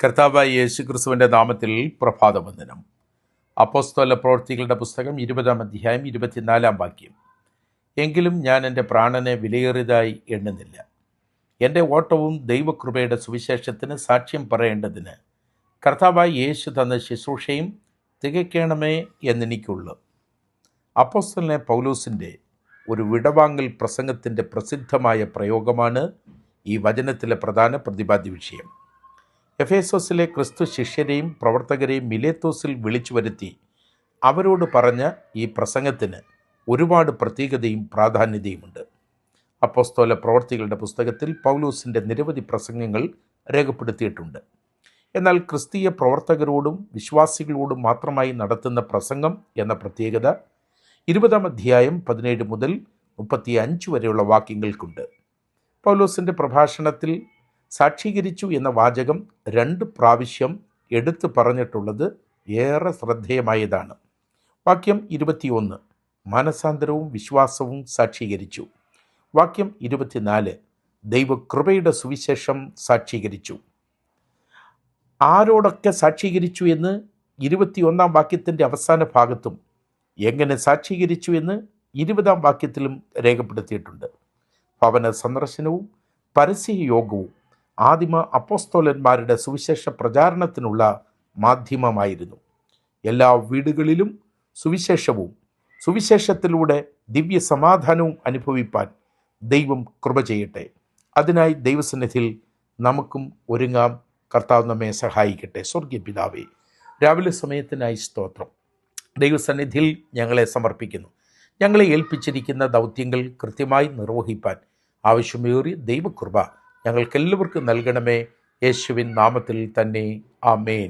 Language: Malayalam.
കർത്താവായ യേശുക്രിസ്തുവിൻ്റെ നാമത്തിൽ പ്രഭാതവന്ദനം. അപ്പോസ്തല പ്രവൃത്തികളുടെ പുസ്തകം 20-ാം അധ്യായം 24-ാം വാക്യം. എങ്കിലും ഞാൻ എൻ്റെ പ്രാണനെ വിലയേറിയതായി എണ്ണുന്നില്ല. എൻ്റെ ഓട്ടവും ദൈവകൃപയുടെ സുവിശേഷത്തിന് സാക്ഷ്യം പറയേണ്ടതിന് കർത്താവായ യേശു തന്ന ശുശ്രൂഷയും തികയ്ക്കണമേ എന്നെനിക്കുള്ളൂ. അപ്പോസ്തലനെ പൗലോസിൻ്റെ ഒരു വിടവാങ്ങൽ പ്രസംഗത്തിൻ്റെ പ്രസിദ്ധമായ പ്രയോഗമാണ് ഈ വചനത്തിലെ പ്രധാന പ്രതിപാദ്യ വിഷയം. എഫേസോസിലെ ക്രിസ്തു ശിഷ്യരെയും പ്രവർത്തകരെയും മിലേത്തോസിൽ വിളിച്ചു വരുത്തി അവരോട് പറഞ്ഞ ഈ പ്രസംഗത്തിന് ഒരുപാട് പ്രത്യേകതയും പ്രാധാന്യതയുമുണ്ട്. അപ്പോസ്തല പ്രവർത്തികളുടെ പുസ്തകത്തിൽ പൗലോസിൻ്റെ നിരവധി പ്രസംഗങ്ങൾ രേഖപ്പെടുത്തിയിട്ടുണ്ട്. എന്നാൽ ക്രിസ്തീയ പ്രവർത്തകരോടും വിശ്വാസികളോടും മാത്രമായി നടത്തുന്ന പ്രസംഗം എന്ന പ്രത്യേകത 20-ാം അധ്യായം 17 മുതൽ 35 വരെയുള്ള വാക്യങ്ങൾക്കുണ്ട്. പൗലോസിൻ്റെ പ്രഭാഷണത്തിൽ സാക്ഷീകരിച്ചു എന്ന വാചകം 2 പ്രാവശ്യം എടുത്തു പറഞ്ഞിട്ടുള്ളത് ഏറെ ശ്രദ്ധേയമായതാണ്. വാക്യം 21 മാനസാന്തരവും വിശ്വാസവും സാക്ഷീകരിച്ചു. വാക്യം 24 ദൈവകൃപയുടെ സുവിശേഷം സാക്ഷീകരിച്ചു. ആരോടൊക്കെ സാക്ഷീകരിച്ചു എന്ന് 21-ാം വാക്യത്തിൻ്റെ അവസാന ഭാഗത്തും എങ്ങനെ സാക്ഷീകരിച്ചു എന്ന് 20-ാം വാക്യത്തിലും രേഖപ്പെടുത്തിയിട്ടുണ്ട്. ഭവന സന്ദർശനവും പരസ്യയോഗവും ആദിമ അപ്പോസ്തലന്മാരുടെ സുവിശേഷ പ്രചാരണത്തിനുള്ള മാധ്യമമായിരുന്നു. എല്ലാ വീടുകളിലും സുവിശേഷവും സുവിശേഷത്തിലൂടെ ദിവ്യ സമാധാനവും അനുഭവിപ്പാൻ ദൈവം കൃപ ചെയ്യട്ടെ. അതിനായി ദൈവസന്നിധിയിൽ നമുക്കും ഒരുങ്ങാം. കർത്താവ് നമ്മെ സഹായിക്കട്ടെ. സ്വർഗീയ പിതാവേ, രാവിലെ സമയത്തിനായി സ്തോത്രം. ദൈവസന്നിധിയിൽ ഞങ്ങളെ സമർപ്പിക്കുന്നു. ഞങ്ങളെ ഏൽപ്പിച്ചിരിക്കുന്ന ദൗത്യങ്ങൾ കൃത്യമായി നിർവഹിപ്പാൻ ആവശ്യമേറിയ ദൈവകൃപ ഞങ്ങൾക്കെല്ലാവർക്കും നൽകണമേ. യേശുവിൻ നാമത്തിൽ തന്നെ ആമേൻ.